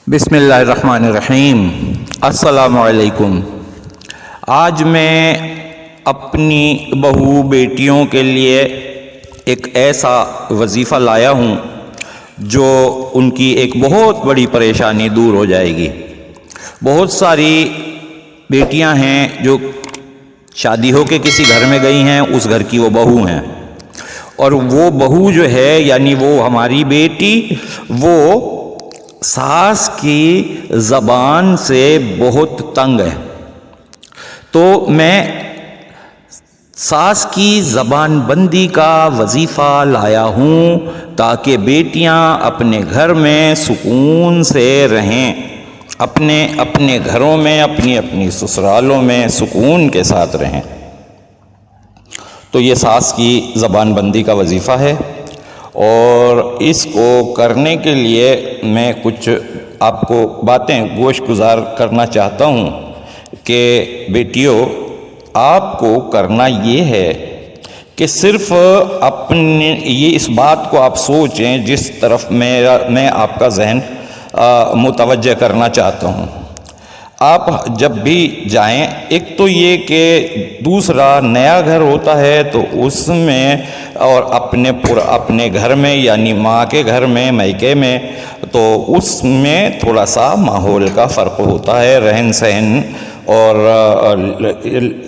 بسم اللہ الرحمن الرحیم۔ السلام علیکم۔ آج میں اپنی بہو بیٹیوں کے لیے ایک ایسا وظیفہ لایا ہوں جو ان کی ایک بہت بڑی پریشانی دور ہو جائے گی۔ بہت ساری بیٹیاں ہیں جو شادی ہو کے کسی گھر میں گئی ہیں، اس گھر کی وہ بہو ہیں، اور وہ بہو جو ہے یعنی وہ ہماری بیٹی، وہ ساس کی زبان سے بہت تنگ ہے۔ تو میں ساس کی زبان بندی کا وظیفہ لایا ہوں تاکہ بیٹیاں اپنے گھر میں سکون سے رہیں، اپنے گھروں میں اپنی سسرالوں میں سکون کے ساتھ رہیں۔ تو یہ ساس کی زبان بندی کا وظیفہ ہے، اور اس کو کرنے کے لیے میں کچھ آپ کو باتیں گوش گزار کرنا چاہتا ہوں کہ بیٹیوں، آپ کو کرنا یہ ہے کہ صرف اس بات کو آپ سوچیں جس طرف میں آپ کا ذہن متوجہ کرنا چاہتا ہوں۔ آپ جب بھی جائیں، ایک تو یہ کہ دوسرا نیا گھر ہوتا ہے تو اس میں اور اپنے گھر میں یعنی ماں کے گھر میں میکے میں، تو اس میں تھوڑا سا ماحول کا فرق ہوتا ہے، رہن سہن اور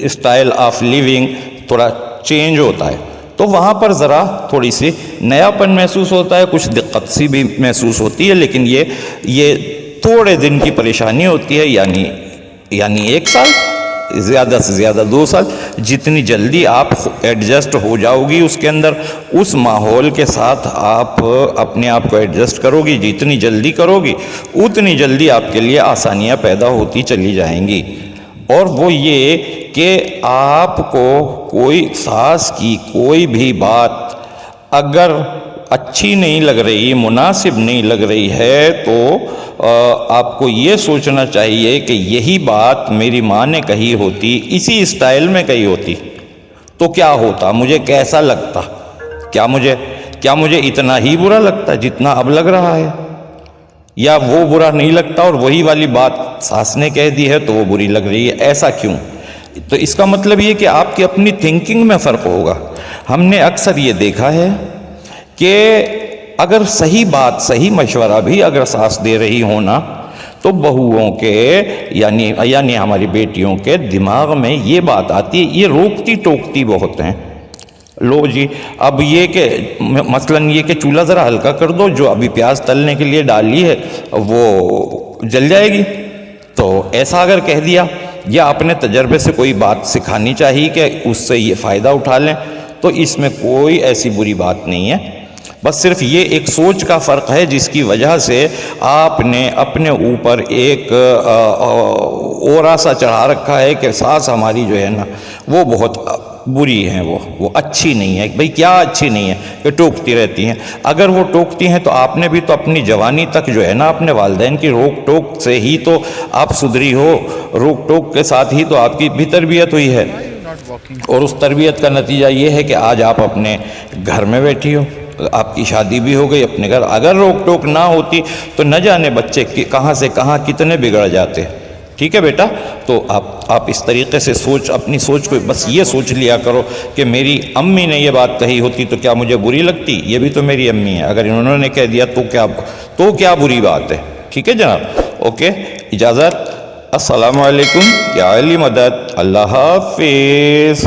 اسٹائل آف لیونگ تھوڑا چینج ہوتا ہے، تو وہاں پر ذرا تھوڑی سی نیاپن محسوس ہوتا ہے، کچھ دقت سی بھی محسوس ہوتی ہے، لیکن یہ تھوڑے دن کی پریشانی ہوتی ہے، یعنی 1 سال، زیادہ سے زیادہ 2 سال۔ جتنی جلدی آپ ایڈجسٹ ہو جاؤ گی اس کے اندر، اس ماحول کے ساتھ آپ اپنے آپ کو ایڈجسٹ کرو گی، جتنی جلدی کرو گی اتنی جلدی آپ کے لیے آسانیاں پیدا ہوتی چلی جائیں گی۔ اور وہ یہ کہ آپ کو کوئی ساس کی کوئی بھی بات اگر اچھی نہیں لگ رہی، مناسب نہیں لگ رہی ہے، تو آپ کو یہ سوچنا چاہیے کہ یہی بات میری ماں نے کہی ہوتی، اسی اسٹائل میں کہی ہوتی تو کیا ہوتا، مجھے کیسا لگتا، کیا مجھے اتنا ہی برا لگتا جتنا اب لگ رہا ہے، یا وہ برا نہیں لگتا اور وہی والی بات ساس نے کہہ دی ہے تو وہ بری لگ رہی ہے، ایسا کیوں؟ تو اس کا مطلب یہ کہ آپ کی اپنی تھنکنگ میں فرق ہوگا۔ ہم نے اکثر یہ دیکھا ہے کہ اگر صحیح بات، صحیح مشورہ بھی اگر ساس دے رہی ہونا، تو بہوؤں کے یعنی ہماری بیٹیوں کے دماغ میں یہ بات آتی ہے، یہ روکتی ٹوکتی بہت ہیں۔ لو جی، اب یہ کہ مثلاً یہ کہ چولہا ذرا ہلکا کر دو، جو ابھی پیاز تلنے کے لیے ڈالی ہے وہ جل جائے گی، تو ایسا اگر کہہ دیا، یا اپنے تجربے سے کوئی بات سکھانی چاہیے کہ اس سے یہ فائدہ اٹھا لیں، تو اس میں کوئی ایسی بری بات نہیں ہے۔ بس صرف یہ ایک سوچ کا فرق ہے جس کی وجہ سے آپ نے اپنے اوپر ایک اورا سا چڑھا رکھا ہے کہ ساس ہماری جو ہے نا وہ بہت بری ہیں، وہ اچھی نہیں ہے۔ بھئی کیا اچھی نہیں ہے کہ ٹوکتی رہتی ہیں؟ اگر وہ ٹوکتی ہیں تو آپ نے بھی تو اپنی جوانی تک جو ہے نا اپنے والدین کی روک ٹوک سے ہی تو آپ سدھری ہو، روک ٹوک کے ساتھ ہی تو آپ کی بھی تربیت ہوئی ہے، اور اس تربیت کا نتیجہ یہ ہے کہ آج آپ اپنے گھر میں بیٹھی ہو، آپ کی شادی بھی ہو گئی اپنے گھر۔ اگر روک ٹوک نہ ہوتی تو نہ جانے بچے کہاں سے کہاں کتنے بگڑ جاتے۔ ٹھیک ہے بیٹا، تو آپ اس طریقے سے اپنی سوچ کو بس یہ سوچ لیا کرو کہ میری امی نے یہ بات کہی ہوتی تو کیا مجھے بری لگتی؟ یہ بھی تو میری امی ہے، اگر انہوں نے کہہ دیا تو کیا بری بات ہے؟ ٹھیک ہے جناب، اوکے، اجازت، السلام علیکم، یا علی مدد، اللہ حافظ۔